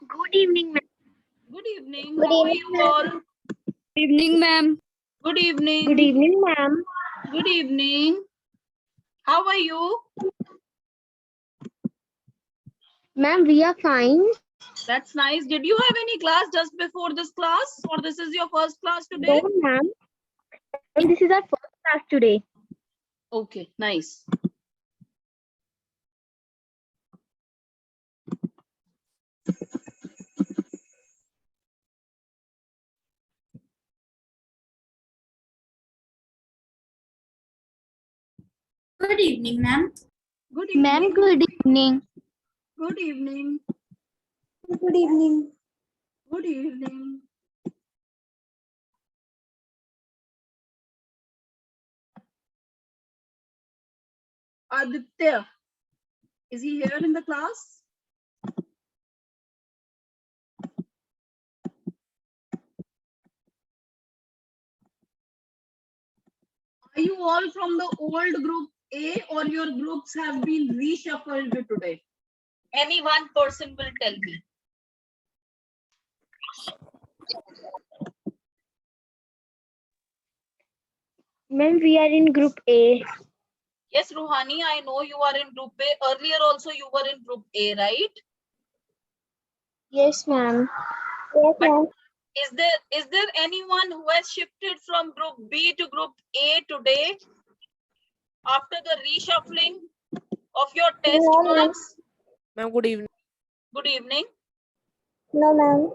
Good evening, ma'am. Good evening. Good How are evening, you all? Good evening, ma'am. Good evening. Good evening, ma'am. Good evening. How are you? Ma'am, we are fine. That's nice. Did you have any class just before this class, or this is your first class today? No, ma'am. And this is our first class today. Okay, nice. Good evening, ma'am. Good evening. Ma'am, good evening. Good evening. Good evening. Good evening. Aditya, is he here in the class? Are you all from the old group A, or your groups have been reshuffled today? Any one person will tell me. Ma'am, we are in group A. Yes, Ruhani, I know you are in group A. Earlier also you were in group A, right? Yes, ma'am. Yes, But ma'am. is there anyone who has shifted from group B to group A today after the reshuffling of your test No, ma'am. marks? Ma'am, good evening. Good evening. No, ma'am.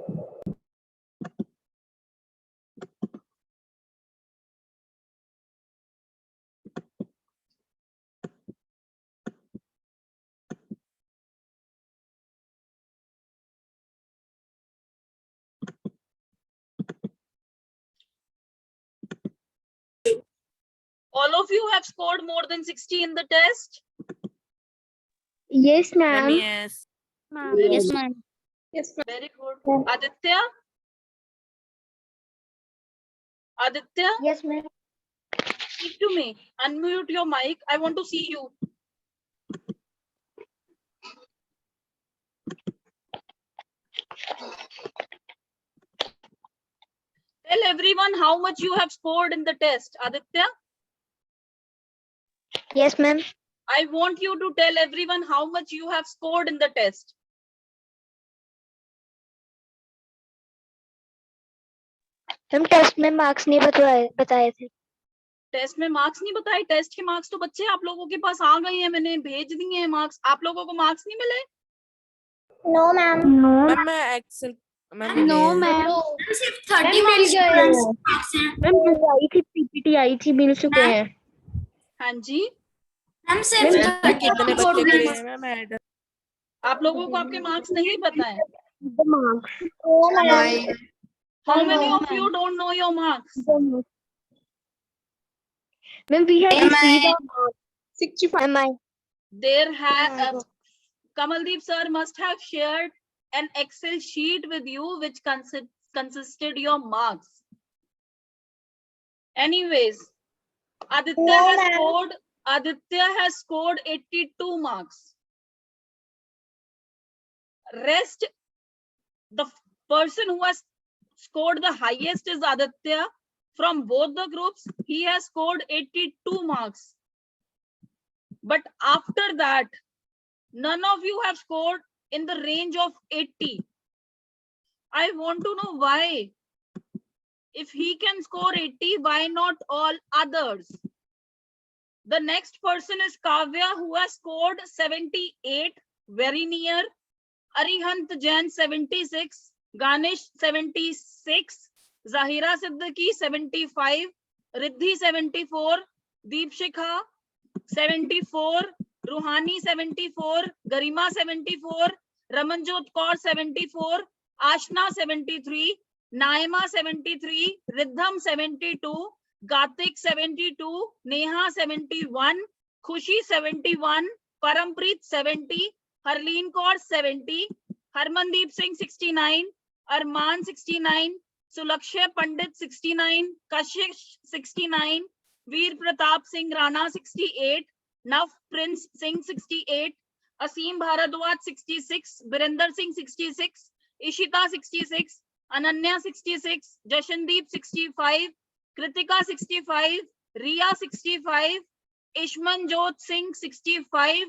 All of you have scored more than 60 in the test? Yes, ma'am. Yes. Yes, ma'am. Yes, ma'am. Very good. Ma'am. Aditya? Aditya, Yes, ma'am. speak to me. Unmute your mic. I want to see you. Tell everyone how much you have scored in the test. Aditya, Yes, ma'am. I want you to tell everyone how much you have scored in the test. हम test में marks नहीं बताए थे. Test में marks नहीं बताए. Test के marks तो बच्चे आप लोगों के पास आ गए हैं. मैंने भेज दिए हैं मार्क्स. आप लोगों को मार्क्स नहीं मिले? No, ma'am. No. मैम मैं एक्सेल मैम No, ma'am. सिर्फ 30 मार्क्स हैं. मैम वो आई थी पीपीटी आई थी मिल चुके हैं. हाँ जी. मैम सिर्फ मैम, 30 कितने बच्चे के लिए मैम ऐड? आप लोगों को आपके मार्क्स नहीं पता है? The marks. Oh, ma'am. How many of you don't know your marks? Ma'am, we have received our marks. 65. Am I? There have Kamaldeep sir must have shared an Excel sheet with you which consisted your marks. Anyways, Aditya has scored 82 marks. Rest, the person who has scored the highest is Aditya. From both the groups, he has scored 82 marks. But after that, none of you have scored in the range of 80. I want to know why. If he can score 80, why not all others? The next person is Kavya, who has scored 78, very near. Arihant Jain 76, Ganesh 76, Zahira Siddiqui 75, Riddhi 74, Deepshikha 74, Ruhani 74, Garima 74, Ramanjot Kaur 74, Ashna 73, Naima 73, Riddham 72, Gatik 72, Neha 71, Khushi 71, Parampreet 70, Harleen Kaur 70, Harmandeep Singh 69, Arman 69, Sulakshay Pandit 69, Kashish 69, Veer Pratap Singh Rana 68, Nav Prince Singh 68, Asim Bharadwaj 66, Birinder Singh 66, Ishita 66, Ananya 66, Jashandeep 65, Kritika 65, Riya 65, Ishmanjot Singh 65,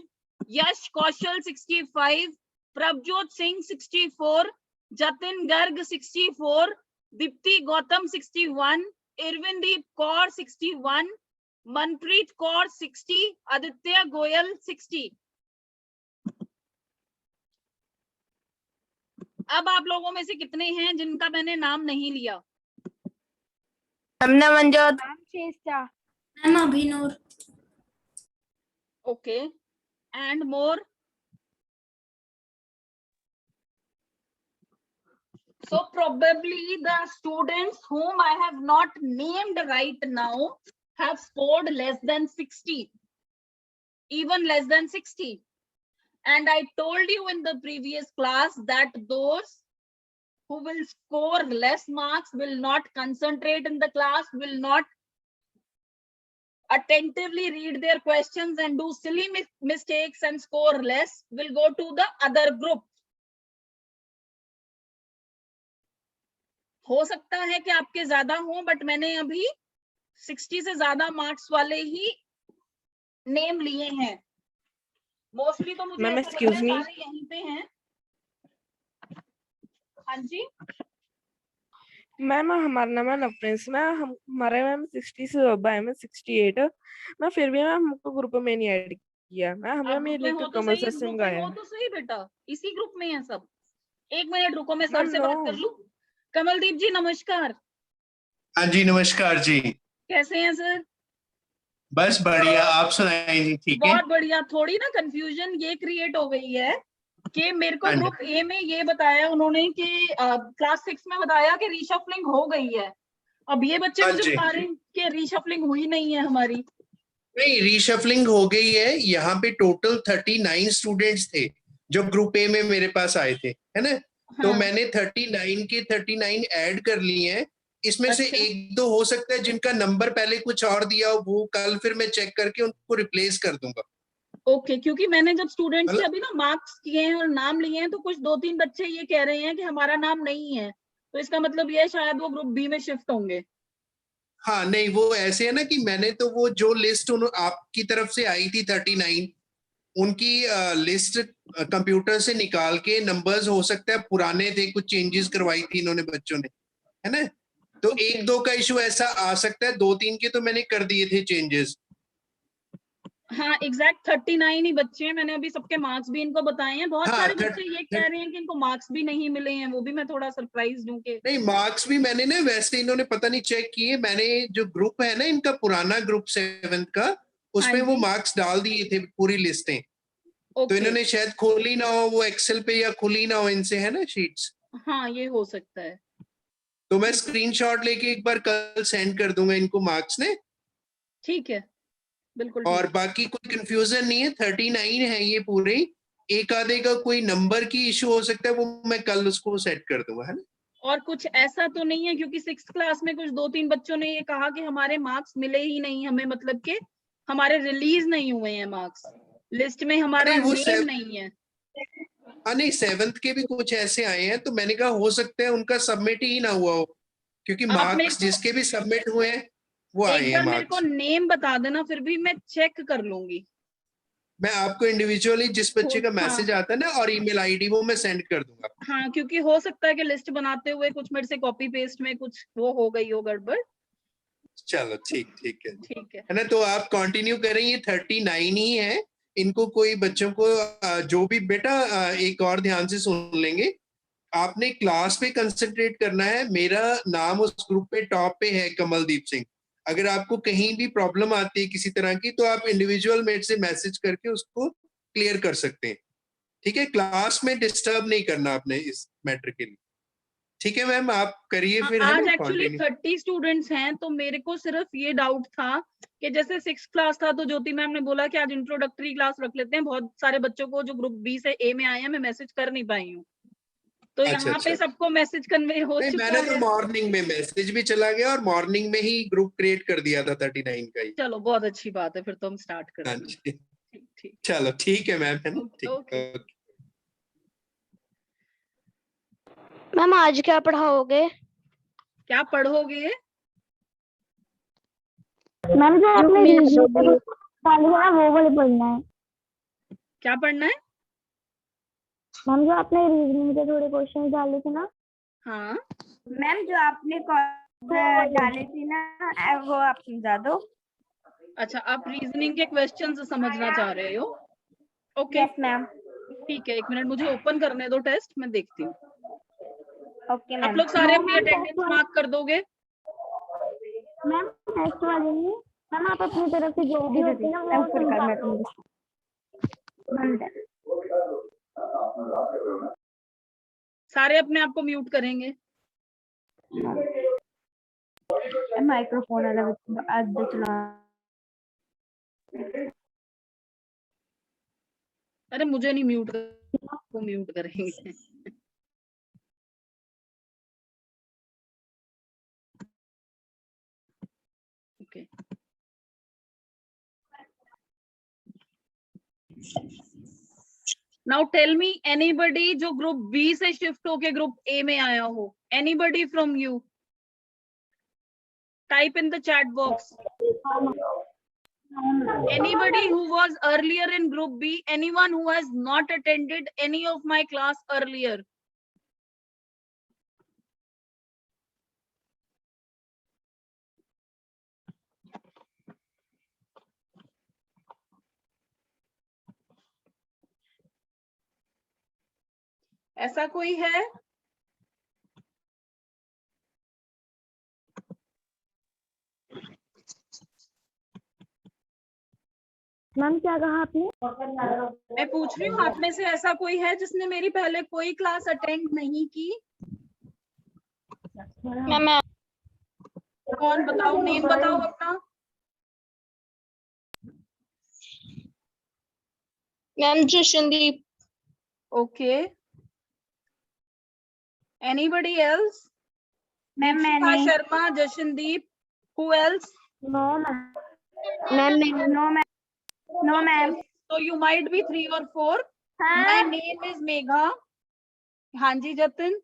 Yash Kaushal 65, Prabjot Singh 64, Jatin Garg 64, Dipti Gautam 61, Irvindeep Kaur 61, Manpreet Kaur 60, Aditya Goyal 60. अब आप लोगों में से कितने हैं जिनका मैंने नाम नहीं लिया? हमने Manjot ma'am Abhinoor Okay. And more? So probably the students whom I have not named right now have scored less than 60, even less than 60. And I told you in the previous class that those who will score less marks will not concentrate in the class, will not attentively read their questions and do silly mistakes and score less, will go to the other group. हो सकता है कि आपके ज्यादा हो, but मैंने अभी 60 से ज्यादा मार्क्स वाले ही नेम लिए हैं. मोस्टली तो मुझे मैम, ऐसा लग excuse रहा है me? सारे यहीं पे हैं. हाँ जी, मैम हमारा नाम है नवप्रिंस। मैम हमारे मैम 60 से ऊपर है, मैं 68। मैं फिर भी मैम हमको ग्रुप में नहीं ऐड किया। मैं आप हमने ग्रुप में हो लिखकर तो कमल सही, सर इस से ग्रुप में मंगाया हो है। तो सही बेटा, इसी ग्रुप में है सब. एक मिनट रुको, मैं सर मैम से नो। बात कर लूं. कमलदीप जी नमस्कार, हाँ जी नमस्कार जी। कैसे हैं सर? बस बढ़िया, आप सुनाइए जी। ठीक है। बहुत बढ़िया. थोड़ी ना कंफ्यूजन ये क्रिएट हो गई है कि मेरे को हाँ जी। ग्रुप ए में ये बताया उन्होंने कि क्लास 6 में बताया कि रीशफलिंग हो गई है. अब ये बच्चे हाँ मुझे जी। बता रहे हैं कि रीशफलिंग हुई नहीं है हमारी. नहीं, रीशफलिंग हो गई है। यहाँ पे टोटल 39 स्टूडेंट्स थे जो ग्रुप ए में मेरे पास आए थे, है ना। तो हाँ. मैंने 39 के 39 ऐड कर लिए हैं। इसमें से अच्छा. एक दो हो सकता है जिनका नंबर पहले कुछ और दिया हो, वो कल फिर मैं चेक करके उनको रिप्लेस कर दूंगा। ओके, क्योंकि मैंने जब स्टूडेंट से मतलब- अभी ना मार्क्स किए हैं और नाम लिए हैं तो कुछ 2-3 बच्चे ये कह रहे हैं कि हमारा नाम नहीं है, तो इसका मतलब ये है शायद वो ग्रुप बी में शिफ्ट होंगे. हाँ नहीं, वो ऐसे है ना कि मैंने तो वो जो लिस्ट आपकी तरफ से आई थी 39, उनकी लिस्ट कंप्यूटर से निकाल के नंबर्स हो सकता है पुराने थे, कुछ चेंजेस करवाई थी इन्होंने बच्चों ने, है ना। तो Okay. एक दो का इशू ऐसा आ सकता है, 2-3 के तो मैंने कर दिए थे चेंजेस। हाँ एग्जैक्ट 39 ही बच्चे हैं. मैंने अभी सबके मार्क्स भी इनको बताए हैं. बहुत हाँ, सारे बच्चे ये कह रहे हैं कि इनको मार्क्स भी नहीं मिले हैं, वो भी मैं थोड़ा सरप्राइज हूँ कि नहीं, मार्क्स भी मैंने ना वैसे इन्होंने पता नहीं चेक किए। मैंने जो ग्रुप है ना इनका पुराना ग्रुप 7 का, उसमें हाँ वो जी. मार्क्स डाल दिए थे पूरी लिस्टें। तो ओके. इन्होंने शायद खोली ना हो वो एक्सेल पे, या खुली ना हो इनसे, है ना शीट्स। हाँ ये हो सकता है. तो मैं स्क्रीनशॉट लेके एक बार कल सेंड कर दूंगा इनको मार्क्स ने। ठीक है, बिल्कुल और ठीक. बाकी कोई कंफ्यूजन नहीं है, 39 है ये पूरे। एक आधे का कोई नंबर की इशू हो सकता है, वो मैं कल उसको सेट कर दूंगा, है ना। और कुछ ऐसा तो नहीं है, क्योंकि 6th क्लास में कुछ 2-3 बच्चों ने ये कहा कि हमारे मार्क्स मिले ही नहीं हमें, मतलब कि हमारे रिलीज नहीं हुए हैं मार्क्स, लिस्ट में हमारा अरे वो नेम नहीं है. हाँ नहीं, 7th के भी कुछ ऐसे आए हैं, तो मैंने कहा हो सकता है उनका सबमिट ही ना हुआ हो, क्योंकि आप मेरे मार्क्स को जिसके भी सबमिट हुए हैं वो आए एक हैं बार मेरे को मार्क्स। नेम बता देना, फिर भी मैं चेक कर लूंगी. मैं आपको इंडिविजुअली जिस बच्चे का हाँ. मैसेज आता है ना और ईमेल आईडी, वो मैं सेंड कर दूंगा। हाँ, क्योंकि हो सकता है कि लिस्ट बनाते हुए कुछ मेरे से कॉपी पेस्ट में कुछ वो हो गई हो गड़बड़. चलो ठीक ठीक है, ठीक है. है ना। तो आप कंटिन्यू करें, ये 39 ही है। इनको कोई बच्चों को जो भी बेटा एक और ध्यान से सुन लेंगे, आपने क्लास पे कंसंट्रेट करना है। मेरा नाम उस ग्रुप पे टॉप पे है, कमलदीप सिंह। अगर आपको कहीं भी प्रॉब्लम आती है किसी तरह की, तो आप इंडिविजुअल मेरे से मैसेज करके उसको क्लियर कर सकते हैं, ठीक है। क्लास में डिस्टर्ब नहीं करना आपने इस मैटर के लिए, ठीक है मैम। आप करिए फिर, है आज ना, एक्चुअली कंटिन्यू। 30 स्टूडेंट्स हैं, तो मेरे को सिर्फ ये डाउट था कि जैसे 6th क्लास था तो ज्योति मैम ने बोला कि आज इंट्रोडक्टरी क्लास रख लेते हैं. बहुत सारे बच्चों को जो ग्रुप बी से ए में आए हैं मैं मैसेज कर नहीं पाई हूँ, तो अच्छा, यहाँ पे अच्छा। सबको मैसेज कन्वे हो नहीं, चुका मैंने तो है. मॉर्निंग में मैसेज भी चला गया और मॉर्निंग में ही ग्रुप क्रिएट कर दिया था 39 का ही। चलो बहुत अच्छी बात है, फिर तो हम स्टार्ट हाँ करते हैं. जी, ठीक ठीक. चलो ठीक है मैम, है ना, ओके, ठीक। ओके. ओके। मैम आज क्या पढ़ाओगे? क्या पढ़ोगे? मैम जो आपने रीजनिंग पे डाली है ना वो वाली पढ़ना है। क्या पढ़ना है? मैम जो आपने रीजनिंग के थोड़े क्वेश्चन डाले थे ना हाँ, मैम जो आपने डाले थे ना वो आप समझा दो। अच्छा, आप रीजनिंग के क्वेश्चंस समझना चाह रहे हो? Okay, yes ma'am. ठीक है, 1 मिनट मुझे ओपन करने दो टेस्ट, मैं देखती हूँ। ओके आप मैम। लोग सारे अपनी अटेंडेंस मार्क कर दोगे? मैम टेस्ट वाले नहीं। मैम आप अपनी तरफ से जो भी होती है ना वो समझा सारे अपने आप को म्यूट करेंगे। माइक्रोफोन अलग चला। अरे मुझे नहीं म्यूट को म्यूट करेंगे। Okay, now tell me anybody जो ग्रुप बी से शिफ्ट होके ग्रुप ए में आया हो, anybody from you, type in the chat box. Anybody who was earlier in group B, anyone who has not attended any of my class earlier? ऐसा कोई है? Ma'am क्या कहा आपने? मैं पूछ रही हूँ आप में से ऐसा कोई है जिसने मेरी पहले कोई क्लास अटेंड नहीं की? मैम कौन, बताओ, नेम बताओ अपना। Ma'am Jashandeep. Okay, anybody else? Ma'am Dikshita मैंने Sharma, Jashandeep, who else? No ma'am. No ma'am. So you might be 3 or 4. हाँ My name is Megha. हाँ जी Jatin.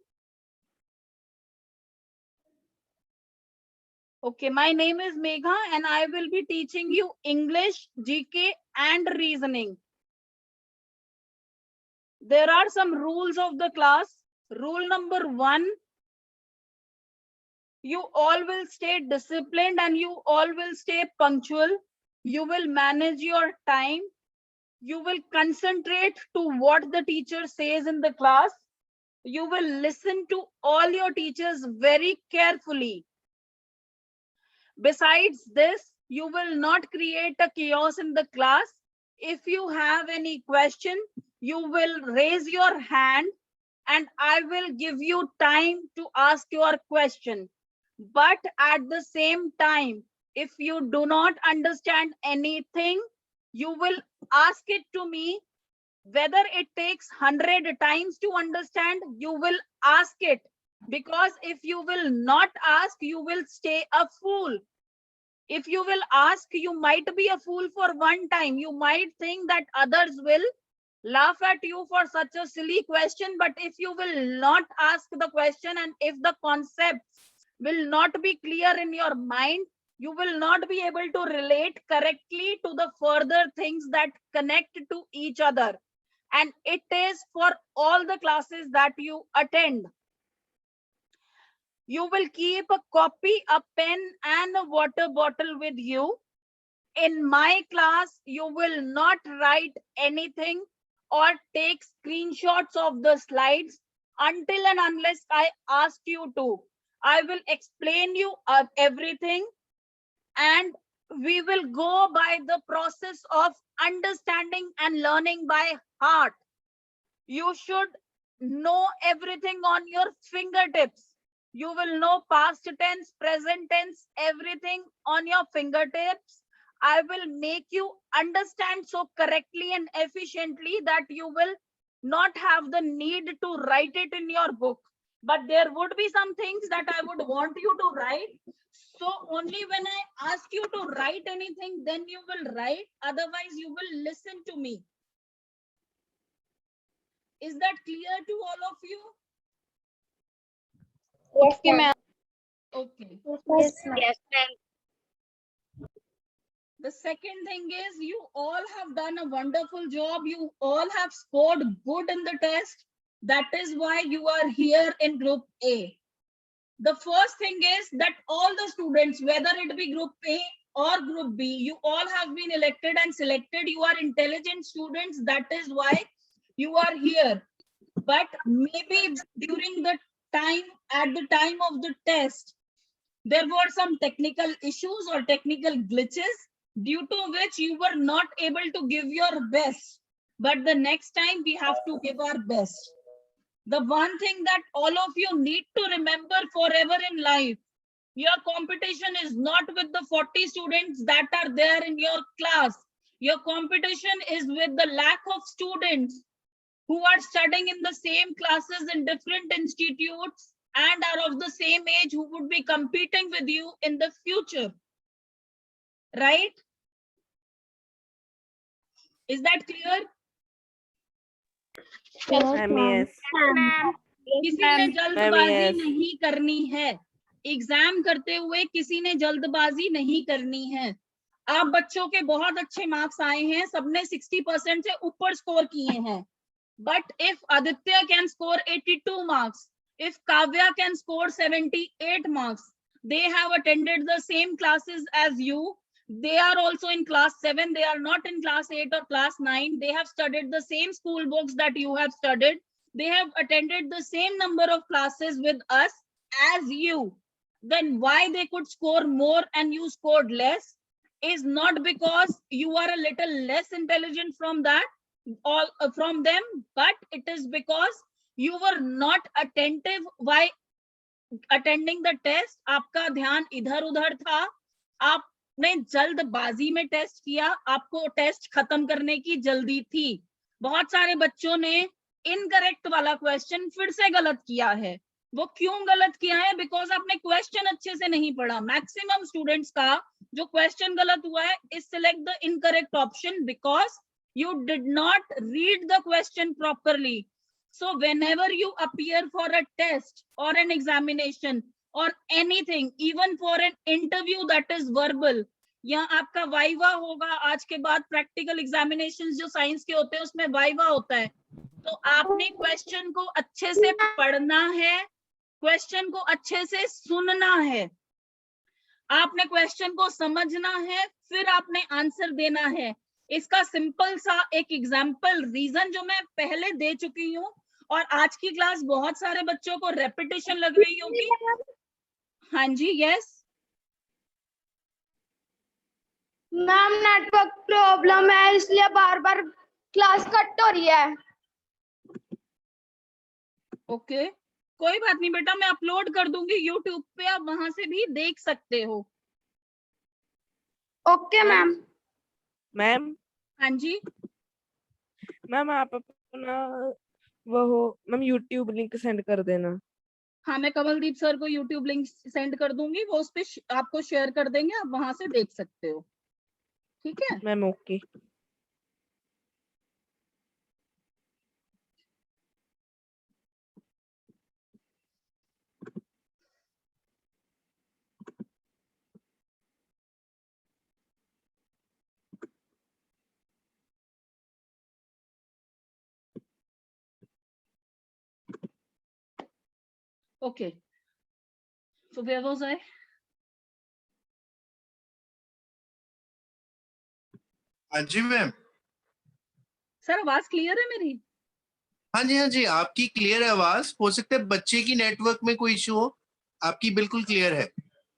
Okay, my name is Megha and I will be teaching you English, GK and reasoning. There are some rules of the class. Rule number 1, you all will stay disciplined and you all will stay punctual. You will manage your time. You will concentrate to what the teacher says in the class. You will listen to all your teachers very carefully. Besides this, you will not create a chaos in the class. If you have any question, you will raise your hand and I will give you time to ask your question. But at the same time, if you do not understand anything, you will ask it to me. Whether it takes 100 times to understand, you will ask it. Because if you will not ask, you will stay a fool. If you will ask, you might be a fool for one time. You might think that others will laugh at you for such a silly question. But if you will not ask the question and if the concepts will not be clear in your mind, you will not be able to relate correctly to the further things that connect to each other. And it is for all the classes that you attend. You will keep a copy, a pen and a water bottle with you. In my class, you will not write anything or take screenshots of the slides until and unless I ask you to. I will explain you everything and we will go by the process of understanding and learning by heart. You should know everything on your fingertips. You will know past tense, present tense, everything on your fingertips. I will make you understand so correctly and efficiently that you will not have the need to write it in your book. But there would be some things that I would want you to write. So only when I ask you to write anything, then you will write. Otherwise, you will listen to me. Is that clear to all of you? Okay, ma'am. Okay. Yes, ma'am. The second thing is you all have done a wonderful job. You all have scored good in the test. That is why you are here in group A. The first thing is that all the students, whether it be group A or group B, you all have been elected and selected. You are intelligent students. That is why you are here. But maybe during the time, at the time of the test, there were some technical issues or technical glitches due to which you were not able to give your best. But the next time we have to give our best. The one thing that all of you need to remember forever in life, your competition is not with the 40 students that are there in your class. Your competition is with the lack of students who are studying in the same classes in different institutes and are of the same age who would be competing with you in the future. Right? Is that clear? Ma'am, yes. किसी ने Ma'am, जल्दबाजी yes. नहीं करनी है. Exam करते हुए किसी ने जल्दबाजी नहीं करनी है. आप बच्चों के बहुत अच्छे मार्क्स आए हैं, सबने 60% से ऊपर स्कोर किए हैं. But if Aditya can score 82 marks, if Kavya can score 78 marks, they have attended the same classes as you. They are also in class 7. They are not in class 8 or class 9. They have studied the same school books that you have studied. They have attended the same number of classes with us as you. Then why they could score more and you scored less is not because you are a little less intelligent from that, all from them, but it is because you were not attentive while attending the test. आपका ध्यान इधर उधर था, आपने जल्दबाजी में test किया, आपको टेस्ट खत्म करने की जल्दी थी. बहुत सारे बच्चों ने इनकरेक्ट वाला क्वेश्चन फिर से गलत किया है. वो क्यों गलत किया है? बिकॉज आपने क्वेश्चन अच्छे से नहीं पढ़ा. मैक्सिमम स्टूडेंट्स का जो क्वेश्चन गलत हुआ है is select the incorrect option because you did not read the question properly. So whenever you appear for a test or an examination or anything, even for an interview that is verbal, या आपका viva होगा, आज के बाद practical examinations जो science के होते हैं उसमें वाइवा होता है, तो आपने क्वेश्चन को अच्छे से पढ़ना है, क्वेश्चन को अच्छे से सुनना है, आपने क्वेश्चन को समझना है, फिर आपने आंसर देना है. इसका सिंपल सा एक एग्जाम्पल रीजन जो मैं पहले दे चुकी हूँ और आज की क्लास बहुत सारे बच्चों को रेपिटेशन लग रही होगी. हाँ जी, यस मैम, नेटवर्क प्रॉब्लम है इसलिए बार बार क्लास कट हो रही है. ओके, कोई बात नहीं बेटा, मैं अपलोड कर दूंगी यूट्यूब पे, आप वहां से भी देख सकते हो. Okay ma'am. मैम, हाँ जी, मैम आप अपना मैम यूट्यूब लिंक सेंड कर देना. हाँ मैं कमलदीप सर को यूट्यूब लिंक सेंड कर दूंगी, वो उस पे आपको शेयर कर देंगे, आप वहां से देख सकते हो. ठीक है ma'am, okay. Okay. So where was I? हाँ जी मैम. सर आवाज क्लियर है मेरी? हाँ जी, हाँ जी, आपकी क्लियर है आवाज. हो सकता है बच्चे की नेटवर्क में कोई इशू हो, आपकी बिल्कुल क्लियर है.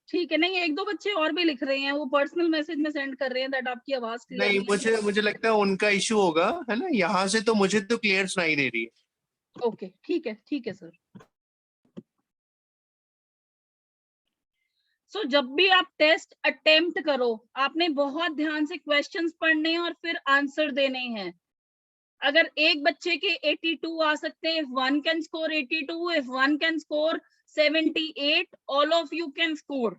ठीक है. नहीं, एक दो बच्चे और भी लिख रहे हैं, वो पर्सनल मैसेज में सेंड कर रहे हैं दैट आपकी आवाज क्लियर नहीं, मुझे लगता है उनका इशू होगा, है ना. यहाँ से तो मुझे तो क्लियर सुनाई दे रही है. ओके, ठीक है सर. सो जब भी आप टेस्ट अटेम्प्ट करो, आपने बहुत ध्यान से क्वेश्चंस पढ़ने हैं और फिर आंसर देने हैं. अगर एक बच्चे के 82 आ सकते हैं, if one can score 82, if one can score 78, all of you can score.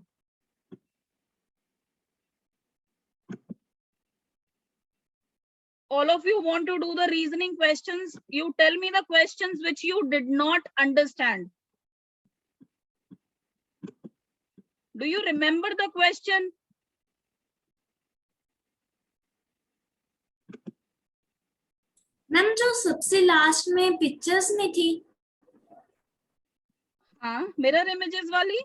All of you want to do the reasoning questions. You tell me the questions which you did not understand. Do you remember the question? Ma'am जो सबसे last में pictures में थी, हाँ, mirror images वाली।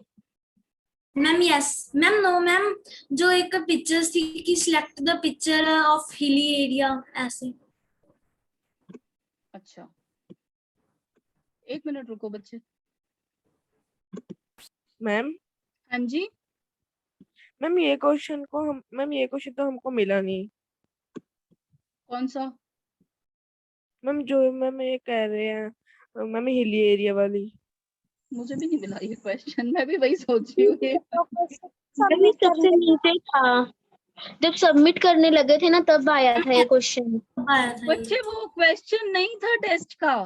Ma'am yes ma'am, no ma'am, जो एक pictures थी कि select the picture of hilly area ऐसे। अच्छा, एक मिनट रुको बच्चे। मैम हाँ जी, मैम ये क्वेश्चन तो हमको मिला नहीं। कौन सा? मैम जो मैम ये कह रहे हैं मैम हिली एरिया वाली। मुझे भी नहीं मिला ये क्वेश्चन, मैं भी वही सोच रही हूँ ये। अभी सबसे नीचे था, जब सबमिट करने लगे थे ना तब आया था ये क्वेश्चन। आया था ये। बच्चे वो क्वेश्चन नहीं था टेस्ट का।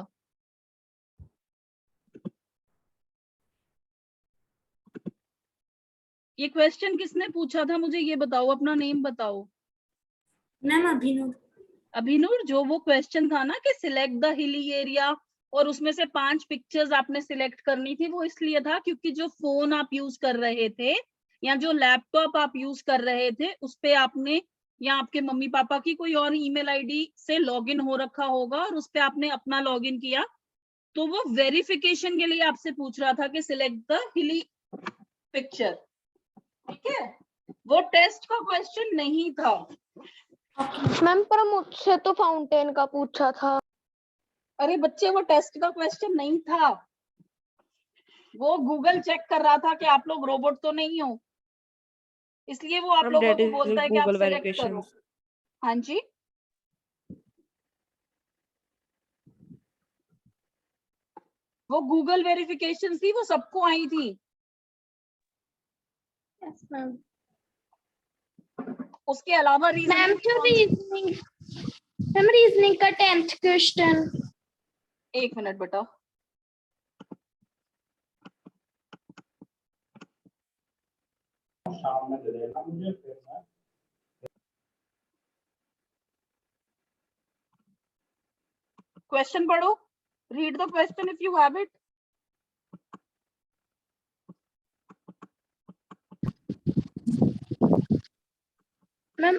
ये क्वेश्चन किसने पूछा था मुझे ये बताओ, अपना नेम बताओ। मैम अभिनव। अभिनूर, जो वो क्वेश्चन था ना कि सिलेक्ट द हिली एरिया और उसमें से 5 पिक्चर्स आपने सिलेक्ट करनी थी, वो इसलिए था क्योंकि जो फोन आप यूज कर रहे थे या जो लैपटॉप आप यूज कर रहे थे उस पे आपने या आपके मम्मी पापा की कोई और ईमेल आईडी से लॉगिन हो रखा होगा और उस पे आपने अपना लॉगिन किया, तो वो वेरिफिकेशन के लिए आपसे पूछ रहा था कि सिलेक्ट द हिली पिक्चर। ठीक है, वो टेस्ट का क्वेश्चन नहीं था। मैम पर मुझसे तो फाउंटेन का पूछा था। अरे बच्चे, वो टेस्ट का क्वेश्चन नहीं था, वो गूगल चेक कर रहा था कि आप लोग रोबोट तो नहीं हो, इसलिए वो आप मैम लोगों दैट को इज बोलता है कि आप गूगल सिलेक्ट वेरिफिकेशन। करो। हाँ जी, वो गूगल वेरिफिकेशन थी, वो सबको आई थी। Yes ma'am. उसके अलावा मैम रीजनिंग का 10th क्वेश्चन। एक मिनट बेटा, क्वेश्चन पढ़ो, read the question if you have it. Ma'am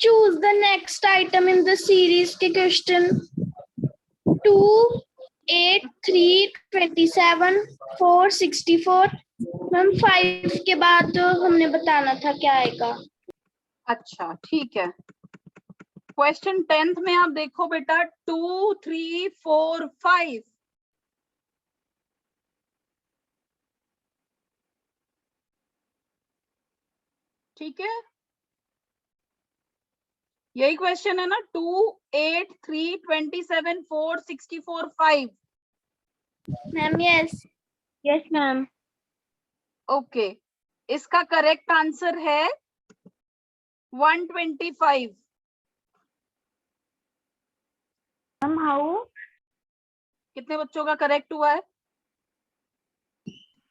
choose the next item in the series के क्वेश्चन 2, 8, 3, 27, 4, 64। मैम 5 के बाद हमने बताना था क्या आएगा। अच्छा ठीक है, क्वेश्चन 10th में आप देखो बेटा 2, 3, 4, 5। ठीक है, यही क्वेश्चन है ना, 2, 8, 3, 27, 4, 64, 5। Ma'am yes ma'am. ओके, इसका करेक्ट आंसर है 125। Ma'am how? कितने बच्चों का करेक्ट हुआ है?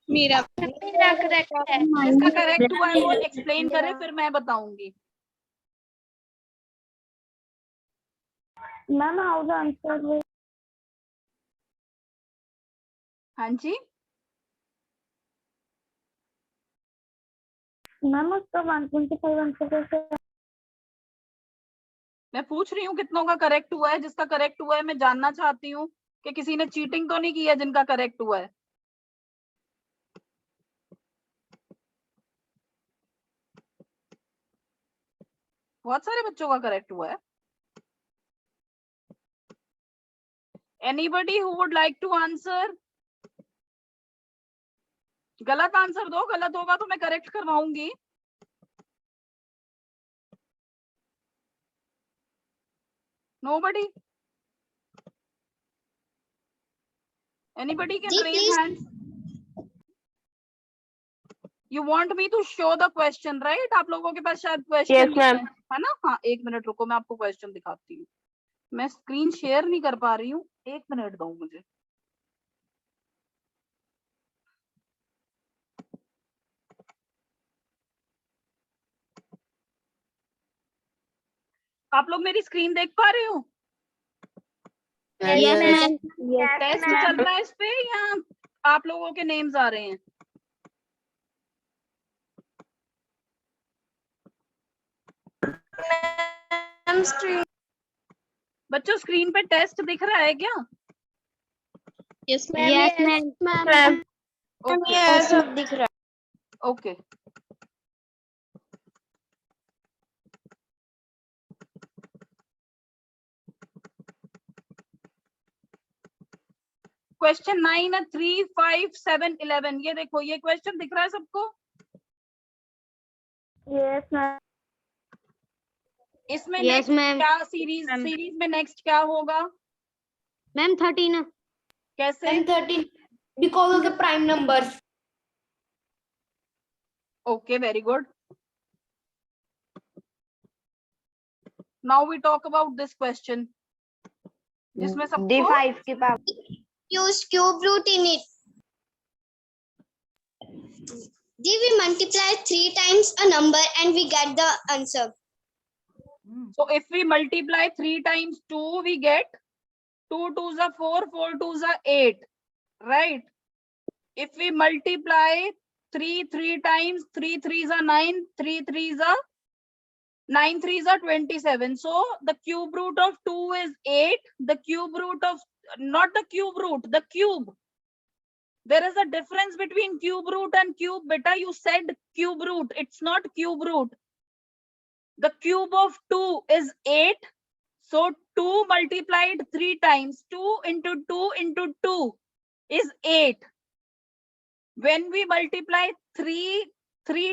मेरा करेक्ट है। जिसका करेक्ट हुआ है वो एक्सप्लेन करे, फिर मैं बताऊंगी। Ma'am how the answer? हाँ जी, मैम उसका 125 आंसर कैसे? मैं पूछ रही हूँ कितनों का करेक्ट हुआ है। जिसका करेक्ट हुआ है मैं जानना चाहती हूँ कि किसी ने चीटिंग तो नहीं की है जिनका करेक्ट हुआ है। बहुत सारे बच्चों का करेक्ट हुआ है। Anybody who would like to answer? गलत आंसर दो, गलत होगा तो मैं करेक्ट करवाऊंगी। Nobody? Anybody can raise hands. You want me to show the question, right? आप लोगों के पास शायद क्वेश्चन Yes, ma'am. है ना? हाँ, एक मिनट रुको, मैं आपको क्वेश्चन दिखाती हूँ। मैं स्क्रीन शेयर नहीं कर पा रही हूँ, एक मिनट दो मुझे। आप लोग मेरी स्क्रीन देख पा रहे हो? Yes, ma'am. टेस्ट चल रहा है इस पे या आप लोगों के नेम्स आ रहे हैं? बच्चों स्क्रीन पे टेस्ट दिख रहा है क्या? Yes, ma'am. Yes, ma'am. Okay सब दिख रहा है. ओके क्वेश्चन 9 है 3, 5, 7, 11। ये देखो ये क्वेश्चन दिख रहा है सबको? Yes, ma'am. इसमें Yes, next ma'am. क्या सीरीज में नेक्स्ट क्या होगा? Ma'am, 13. कैसे? 13. Because of the prime numbers. Okay, very good. Now we talk about this question. जिसमें सबको D5 के पास. Use cube root in it. We multiply 3 times a number and we get the answer. So if we multiply 3 times 2, we get 2 2s are 4, 4 2s are 8, right? If we multiply 3 times, 3 3s are 9, 3 3s are 9 3s are 27. So the cube root of 2 is 8. The cube root of, not the cube root, the cube. There is a difference between cube root and cube. Beta, you said cube root. It's not cube root. The cube of 2 is 8. So 2 multiplied 3 times. 2 into 2 into 2 is 8. When we multiply 3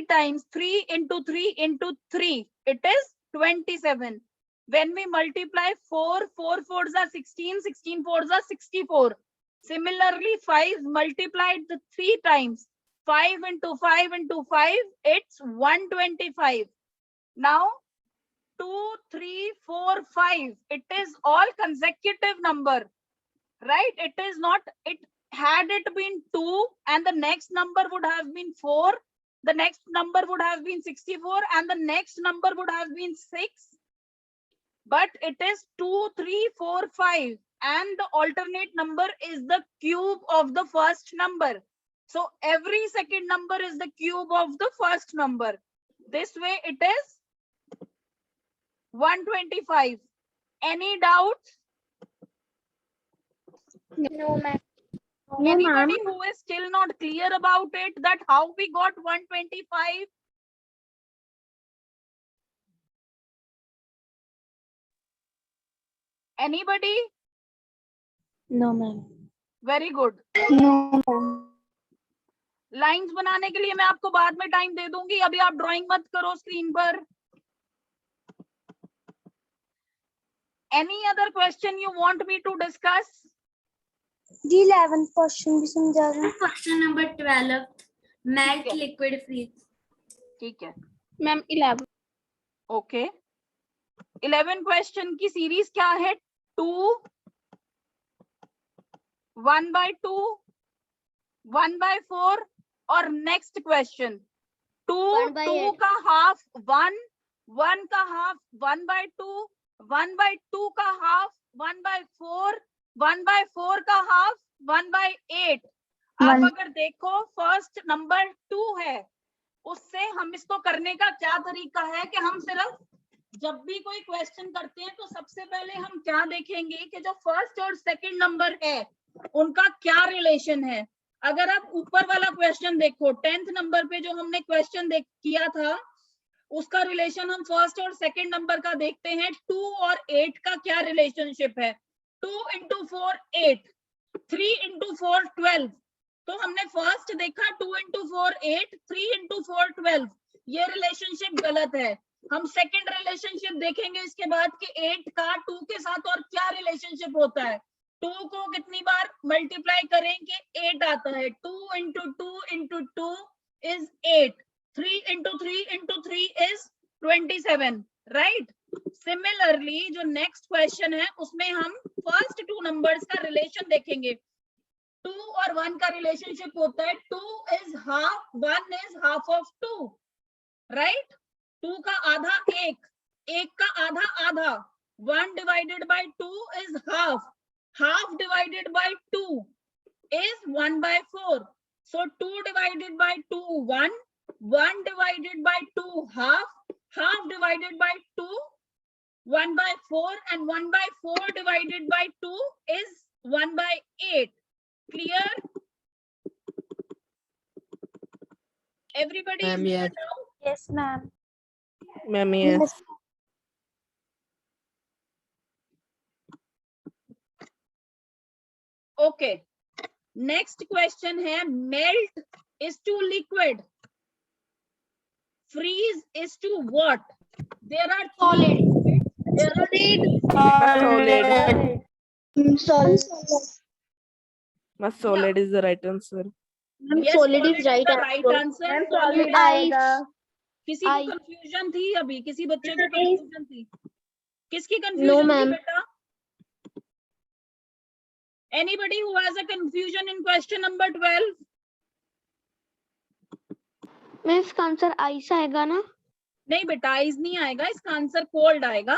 times, 3 into 3 into 3, it is 27. When we multiply 4 4s are 16, 16 4s are 64. Similarly, 5 multiplied 3 times. 5 into 5 into 5, it's 125. Now, 2, 3, 4, 5, it is all consecutive number, right? It is not, had it been 2 and the next number would have been 4, the next number would have been 64 and the next number would have been 6. But it is 2, 3, 4, 5 and the alternate number is the cube of the first number. So every second number is the cube of the first number. This way it is 125. Any doubts? No, ma'am. Anybody who is still not clear about it, that how we got 125? Anybody? No, ma'am. Very good. No. Lines बनाने के लिए मैं आपको बाद में time दे दूंगी, अभी आप ड्राइंग मत करो स्क्रीन पर. Any other question you want me to discuss? The 11th question भी समझा दो. Question number 12. Melt liquid freeze. ठीक है. Ma'am, 11. ओके 11 क्वेश्चन की सीरीज क्या है? 2, 1/2, 1/4 और नेक्स्ट क्वेश्चन 2, 2 का हाफ 1, 1 का हाफ 1/2, 1/2 का हाफ 1/4, 1/4 का हाफ 1/8. आप अगर देखो फर्स्ट नंबर 2 है, उससे हम इसको करने का क्या तरीका है कि हम सिर्फ जब भी कोई क्वेश्चन करते हैं तो सबसे पहले हम क्या देखेंगे कि जो फर्स्ट और सेकंड नंबर है उनका क्या रिलेशन है. अगर आप ऊपर वाला क्वेश्चन देखो 10th नंबर पे जो हमने क्वेश्चन किया था उसका रिलेशन हम फर्स्ट और सेकंड नंबर का देखते हैं. 2 और 8 का क्या रिलेशनशिप है? 2 into 4 8, 3 into 4 12. तो हमने फर्स्ट देखा 2 into 4 8, 3 into 4 12. ये रिलेशनशिप गलत है. हम सेकंड रिलेशनशिप देखेंगे इसके बाद कि 8 का 2 के साथ और क्या रिलेशनशिप होता है. 2 को कितनी बार मल्टीप्लाई करें कि 8 आता है. 2 into 2 into 2 is 8. 3 into 3 into 3 is 27, right? Similarly, जो नेक्स्ट क्वेश्चन है उसमें हम फर्स्ट 2 नंबर्स का रिलेशन देखेंगे. 2 और 1 का रिलेशनशिप होता है 2 is half, 1 is half of 2, right? 2 का आधा 1, 1 का आधा आधा. 1 divided by 2 is half. half divided by 2 is 1/4. So 2 divided by 2, 1. 1 divided by 2, half. Half divided by 2, 1/4. And 1/4 divided by 2 is 1/8. Clear? Everybody is clear now? Yes, ma'am. Ma'am, yes. Okay. Next question है, melt is to liquid, freeze is to what? There are solid. There are Solid. Solid. But solid is the right answer. yes, solid is right right answer. Ma'am Solid solid आएगा. किसी को I- confusion थी अभी? किसी बच्चे को confusion थी? किसकी No, कंफ्यूजन थी ma'am. बेटा? Anybody who has a confusion in question number 12? मैं इसका आंसर आइस आएगा ना? नहीं बेटा, आइस नहीं आएगा, इसका आंसर कोल्ड आएगा.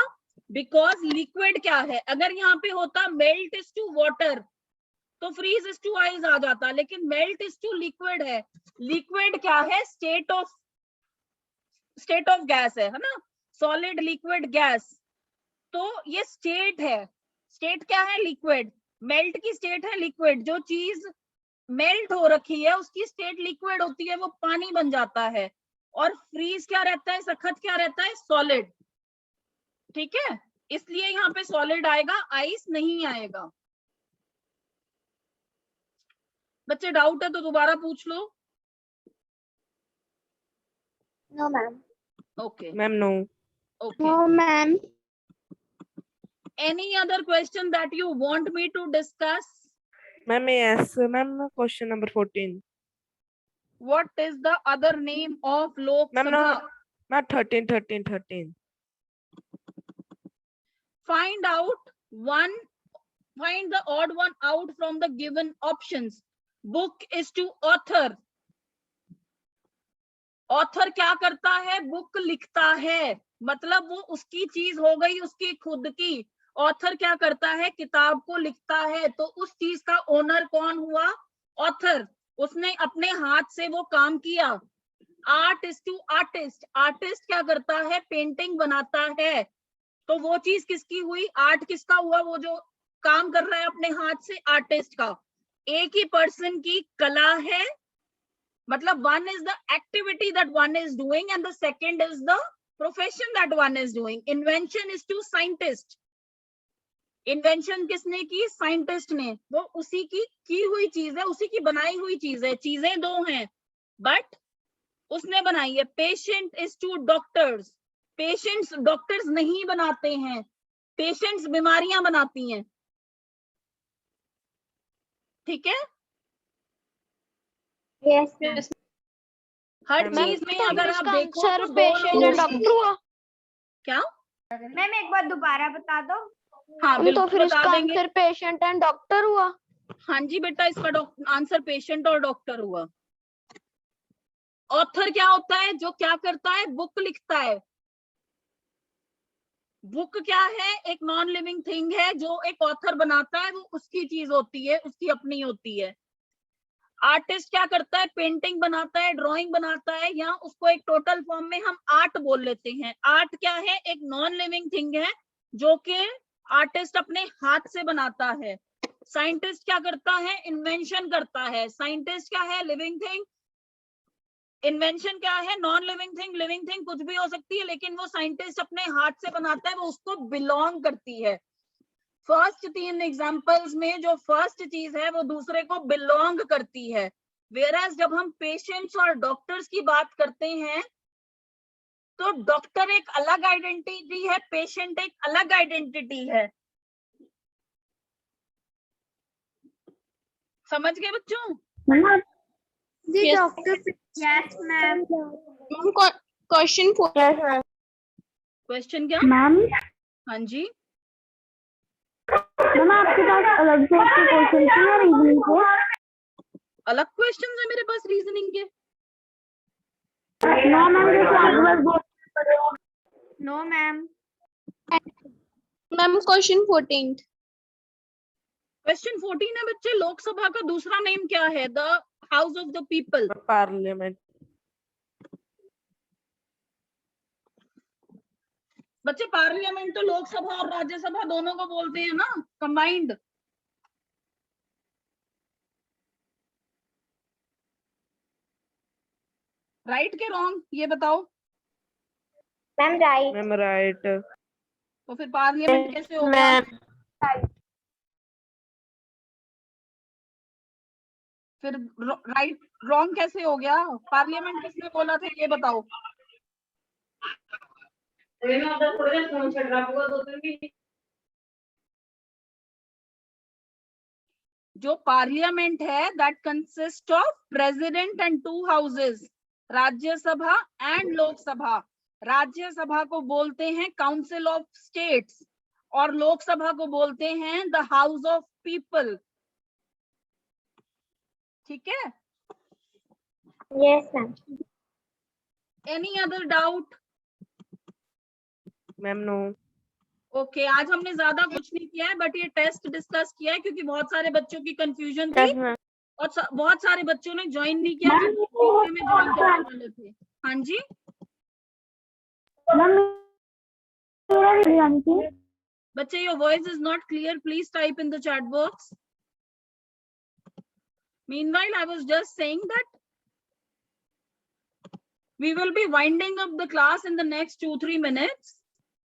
बिकॉज लिक्विड क्या है? अगर यहाँ पे होता मेल्ट इज टू वाटर तो फ्रीज इज टू आइस आ जाता, लेकिन मेल्ट इज टू लिक्विड है. लिक्विड क्या है? स्टेट ऑफ गैस है ना? Solid, liquid, gas. तो ये स्टेट है. स्टेट क्या है? लिक्विड. मेल्ट की स्टेट है लिक्विड. जो चीज मेल्ट हो रखी है उसकी स्टेट लिक्विड होती है, वो पानी बन जाता है. और फ्रीज क्या रहता है? सख्त क्या रहता है? सॉलिड. ठीक है, इसलिए यहाँ पे सॉलिड आएगा, आइस नहीं आएगा. बच्चे डाउट है तो दोबारा पूछ लो. No, ma'am. Okay Ma'am, no. Okay. No, ma'am. Any other question that you want me to discuss? Ma'am, yes. Ma'am, question number 14. What is the other name of Lok Ma'am, Sabha? no. Not 13. Find the odd one out from the given options. Book is to author. Author क्या करता है? Book लिखता है, मतलब वो उसकी चीज हो गई, उसकी खुद की. ऑथर क्या करता है? किताब को लिखता है. तो उस चीज का ओनर कौन हुआ? ऑथर. उसने अपने हाथ से वो काम किया. Art is to artist. Artist क्या करता है? पेंटिंग बनाता है. तो वो चीज किसकी हुई? आर्ट किसका हुआ? वो जो काम कर रहा है अपने हाथ से, आर्टिस्ट का. एक ही पर्सन की कला है, मतलब one is the activity that one is doing and the second is the profession that one is doing. Invention is to scientist. Invention किसने की? साइंटिस्ट ने. वो उसी की हुई चीज है, उसी की बनाई हुई चीज है. चीजें दो हैं बट उसने बनाई है. Patient is to doctors. Patients doctors नहीं बनाते हैं, पेशेंट्स बीमारियां बनाती हैं. ठीक है, Yes. हर Ma'am, चीज में अगर आप देखो आंसर तो पेशेंट और डॉक्टर हुआ. क्या? मैम एक बार दोबारा बता दो. हाँ तो बिल्कुल फिर बता इसका देंगे. आंसर पेशेंट एंड डॉक्टर हुआ. हाँ जी बेटा, इसका आंसर पेशेंट और डॉक्टर हुआ. ऑथर क्या होता है? जो क्या करता है? बुक लिखता है. बुक क्या है? एक नॉन लिविंग थिंग है जो एक ऑथर बनाता है, वो उसकी चीज होती है, उसकी अपनी होती है. आर्टिस्ट क्या करता है? पेंटिंग बनाता है, ड्राइंग बनाता है, या उसको एक टोटल फॉर्म में हम आर्ट बोल लेते हैं. आर्ट क्या है? एक नॉन लिविंग थिंग है जो कि आर्टिस्ट अपने हाथ से बनाता है. साइंटिस्ट क्या करता है? इन्वेंशन करता है. साइंटिस्ट क्या है? Living thing. इन्वेंशन क्या है? Non living thing. Living thing कुछ भी हो सकती है, लेकिन वो साइंटिस्ट अपने हाथ से बनाता है, वो उसको बिलोंग करती है. फर्स्ट 3 एग्जांपल्स में जो फर्स्ट चीज है वो दूसरे को बिलोंग करती है. वेयरएज जब हम पेशेंट्स और डॉक्टर्स की बात करते हैं तो डॉक्टर एक अलग आइडेंटिटी है, पेशेंट एक अलग आइडेंटिटी है. समझ गए बच्चों? जी doctor. Yes, ma'am. Question question क्या? मैम हाँ जी, मैम आपके पास अलग से क्वेश्चन थे या रीजनिंग के? अलग क्वेश्चन है मेरे पास रीजनिंग के. No ma'am, no ma'am. Ma'am question 14. Question 14 है बच्चे, लोकसभा का दूसरा नेम क्या है? The house of the people. Parliament. बच्चे पार्लियामेंट तो लोकसभा और राज्यसभा दोनों को बोलते हैं ना, कंबाइंड। राइट के रॉन्ग ये बताओ। Ma'am right. Ma'am right. तो फिर पार्लियामेंट कैसे हो गया? फिर राइट रॉन्ग कैसे हो गया? पार्लियामेंट किसने बोला था ये बताओ। जो पार्लियामेंट है that consist of president and 2 houses, Rajya Sabha and Lok Sabha. Rajya Sabha को बोलते हैं काउंसिल ऑफ स्टेट्स और लोकसभा को बोलते हैं द हाउस ऑफ पीपल। ठीक है? Yes ma'am. Any other doubt? Ma'am no. Okay आज हमने ज्यादा कुछ नहीं किया है, बट ये टेस्ट डिस्कस किया है क्योंकि बहुत सारे बच्चों की कंफ्यूजन थी और बहुत सारे बच्चों ने ज्वाइन नहीं किया जो तीसरे में ज्वाइन करने वाले थे। हाँ जी बच्चे, your voice is not clear, please type in the chat box. Meanwhile, I was just saying that we will be winding up the class in the next 2-3 minutes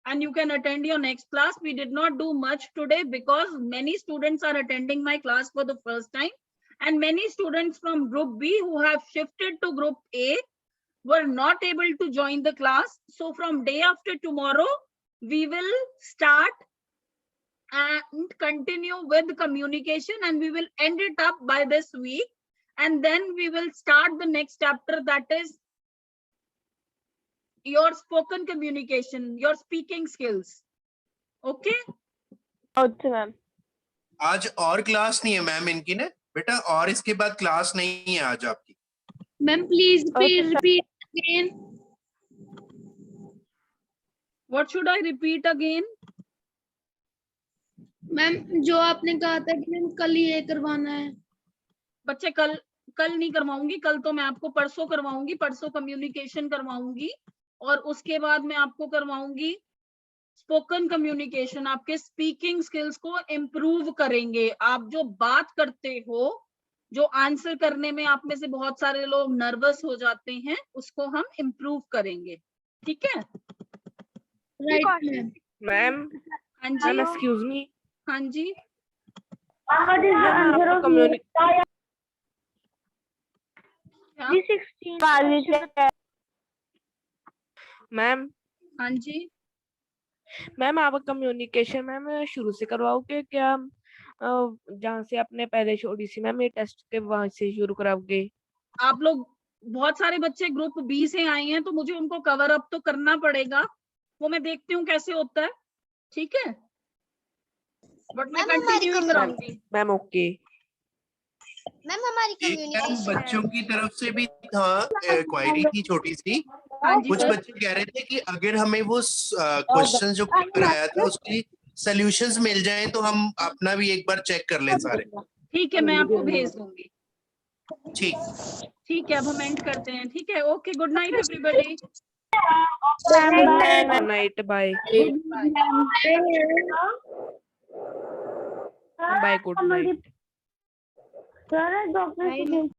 and you can attend your next class. We did not do much today because many students are attending my class for the first time and many students from group B who have shifted to group A were not able to join the class. So from day after tomorrow, we will start and continue with communication and we will end it up by this week and then we will start the next chapter, that is your spoken communication, your speaking skills. Okay? अच्छा ma'am. आज और class नहीं है ma'am इनकी ने बेटा, और इसके बाद क्लास नहीं है आज आपकी। Ma'am please repeat again. What should I repeat again? Ma'am जो आपने कहा था कि मैम कल ये करवाना है। बच्चे कल नहीं करवाऊंगी, कल तो मैं आपको परसों करवाऊंगी, परसों कम्युनिकेशन करवाऊंगी और उसके बाद मैं आपको करवाऊंगी स्पोकन कम्युनिकेशन। आपके स्पीकिंग स्किल्स को इम्प्रूव करेंगे। आप जो बात करते हो, जो आंसर करने में आप में से बहुत सारे लोग नर्वस हो जाते हैं, उसको हम इम्प्रूव करेंगे। ठीक है? Right ma'am. मैम हाँ मैम जी एक्सक्यूज मी। हाँ जी मैम हाँ जी मैम आप कम्युनिकेशन मैम शुरू से करवाओगे क्या, जहाँ से आपने पहले छोड़ी सी मैम ये टेस्ट के वहां से शुरू कराओगे? आप लोग बहुत सारे बच्चे ग्रुप बी से आए हैं तो मुझे उनको कवर अप तो करना पड़ेगा, वो मैं देखती हूँ कैसे होता है। ठीक है? बट मैं मैम, हमारी कंटिन्यू कराऊंगी। Ma'am okay. मैम हमारी एक मैम कम्युनिकेशन बच्चों की तरफ से भी था क्वायरी थी छोटी सी। हाँ जी कुछ सर। बच्चे कह रहे थे कि अगर हमें वो क्वेश्चन जो पेपर आया था उसकी सॉल्यूशंस मिल जाएं तो हम अपना भी एक बार चेक कर लें सारे। ठीक है, मैं आपको भेज दूंगी। ठीक ठीक है, अब हम एंड करते हैं। ठीक है? Okay, good night everybody. Good night, bye bye, good night.